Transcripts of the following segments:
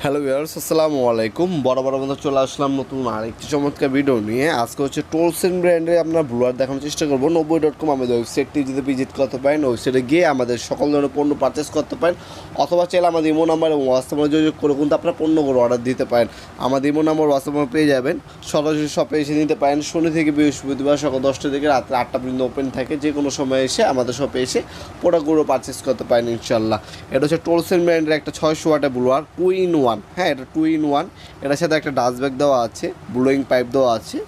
Hello viewers, আসসালামু আলাইকুম। বড় মতো চলে আসলাম নতুন আরেকটি চমৎকার ভিডিও নিয়ে। আজকে হচ্ছে টোলসেন ব্র্যান্ডে আমরা ব্লুয়ার দেখানোর চেষ্টা করবো। 90.com আমাদের ওয়েবসাইটটি যদি ভিজিট করতে পারেন, ওয়েবসাইটে গিয়ে আমাদের সকল ধরনের পণ্য পারচেস করতে পারেন, অথবা চাইলে আমাদের ইমো নাম্বার এবং হোয়াটসঅ্যাপে যোগাযোগ করে কিন্তু আপনার পণ্যগুলো অর্ডার দিতে পারেন। আমাদের ইমো নাম্বার হোয়াটসঅ্যাপে পেয়ে যাবেন। সরাসরি শপে এসে নিতে পারেন। শনি থেকে বৃহস্পতিবার সকাল 10টা থেকে রাত্রে 8টা পর্যন্ত ওপেন থাকে। যে কোনো সময় এসে আমাদের শপে এসে প্রোডাক্টগুলো পারচেস করতে পারেন ইনশাল্লাহ। এটা হচ্ছে টোলসেন ব্র্যান্ডের একটা 600 ওয়াটের ব্লুয়ার 2-in-1। হ্যাঁ, এটা 2-in-1। এটার সাথে একটা ডাস্ট ব্যাগ দেওয়া আছে, ব্লোয়িং পাইপ দেওয়া আছে।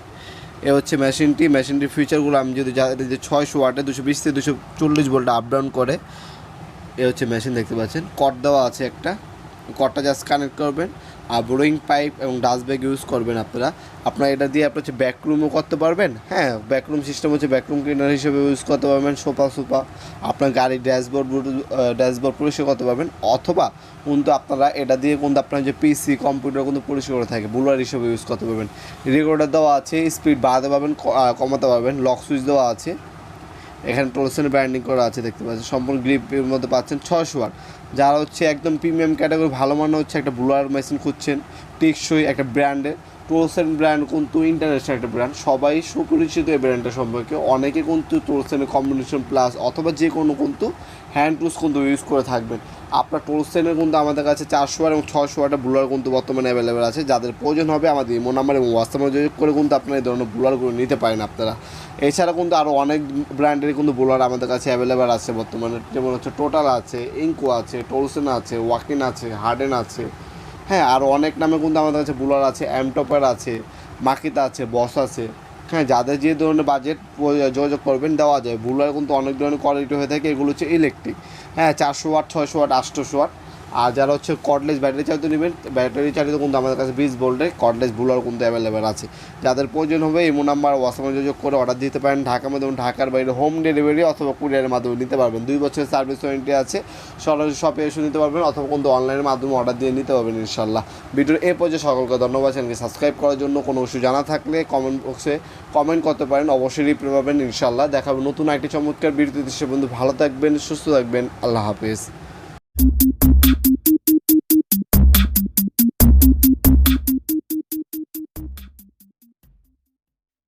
এ হচ্ছে মেশিনটির ফিচারগুলো আমি যদি এটা যে 600 ওয়াটে 220 থেকে 240 ভোল্ট আপ ডাউন করে। এ হচ্ছে মেশিন, দেখতে পাচ্ছেন। কট দেওয়া আছে একটা, কটটা জাস্ট কানেক্ট করবেন। আর ব্লোয়িং পাইপ এবং ডাস্ট ব্যাগ ইউজ করবেন আপনারা এটা দিয়ে আপনার হচ্ছে ব্যাকরুমও করতে পারবেন। হ্যাঁ, ব্যাকরুম সিস্টেম হচ্ছে ব্যাকরুম ক্লিনার হিসেবে ইউজ করতে পারবেন। সোফা আপনার গাড়ির ড্যাশবোর্ড পরিষ্কার করতে পারবেন, অথবা কিন্তু আপনারা এটা দিয়ে কিন্তু আপনার যে পিসি কম্পিউটার কিন্তু পরিষ্কার করে থাকে ব্লুয়ার হিসেবে ইউজ করতে পারবেন। রেকর্ডার দেওয়া আছে, স্পিড বাড়াতে পারবেন, কমাতে পারবেন। লক সুইচ দেওয়া আছে। এখানে টোলসেনের ব্র্যান্ডিং করা আছে, দেখতে পাচ্ছেন। সম্পূর্ণ গ্রিপের মধ্যে পাচ্ছেন 600 ওয়াট। যারা হচ্ছে একদম প্রিমিয়াম ক্যাটাগরি ভালো মানের হচ্ছে একটা ব্লুয়ার মেশিন খুঁজছেন, টেকসই একটা ব্র্যান্ডে, টোলসেন ব্র্যান্ড কিন্তু ইন্টারন্যাশনাল একটা ব্র্যান্ড, সবাই সুপরিচিত এই ব্র্যান্ডটা সম্পর্কে। অনেকে কিন্তু টোলসেনের কম্বিনেশন প্লাস অথবা যে কোনো কিন্তু হ্যান্ড টুলস কিন্তু ইউজ করে থাকবেন। আপনার টোলসেনের কিন্তু আমাদের কাছে 400 ওয়াট এবং 600 ওয়াটের ব্লুয়ার কিন্তু বর্তমানে অ্যাভেলেবেল আছে। যাদের প্রয়োজন হবে আমাদের ইমো নাম্বার এবং হোয়াটসঅ্যাপে যোগাযোগ করে কিন্তু আপনারা এই ধরনের ব্লুয়ারগুলো নিতে পারেন আপনারা। এছাড়া কিন্তু আরও অনেক ব্র্যান্ডের কিন্তু ব্লুয়ার আমাদের কাছে অ্যাভেলেবেল আছে বর্তমানে, যেমন হচ্ছে টোটাল আছে, ইঙ্কো আছে, টোলসেন আছে, ওয়াকিন আছে, হার্ডেন আছে। হ্যাঁ, আরও অনেক নামে কিন্তু আমাদের কাছে ব্লুয়ার আছে, এমটপার আছে, মাকিতা আছে, বস আছে। হ্যাঁ, যাদের যে ধরনের বাজেট যোগাযোগ করবেন দেওয়া যায়। ব্লুয়ার কিন্তু অনেক ধরনের কোয়ালিটি হয়ে থাকে। এগুলো হচ্ছে ইলেকট্রিক। হ্যাঁ, 400 ওয়াট, 600 ওয়াট, 800 ওয়াট। আর যারা হচ্ছে কর্ডলেস ব্যাটারি চালিত নেবেন, ব্যাটারি চালিত কিন্তু আমাদের কাছে 20 ভোল্টের কর্ডলেস ব্লুয়ার কিন্তু অ্যাভেলেবেল আছে। যাদের প্রয়োজন হবে ইমো নাম্বার হোয়াটসঅ্যাপে যোগাযোগ করে অর্ডার দিতে পারেন। ঢাকার মধ্যে এবং ঢাকার বাইরে হোম ডেলিভারি অথবা কুরিয়ারের মাধ্যমে নিতে পারবেন। 2 বছরের সার্ভিস ওয়ারেন্টি আছে। সরাসরি শপে এসে নিতে পারবেন, অথবা কিন্তু অনলাইনের মাধ্যমে অর্ডার দিয়ে নিতে পারবেন ইনশাল্লাহ। ভিডিওর এই পর্যায়ে সকলকে ধন্যবাদ। চ্যানেলকে সাবস্ক্রাইব করার জন্য কোনো ইস্যু জানা থাকলে কমেন্ট বক্সে কমেন্ট করতে পারেন, অবশ্যই রিপ্লাই পাবেন ইনশাল্লাহ। দেখাবো নতুন একটি চমৎকার ভিডিওতে। সে বন্ধু ভালো থাকবেন, সুস্থ থাকবেন। আল্লাহ হাফেজ।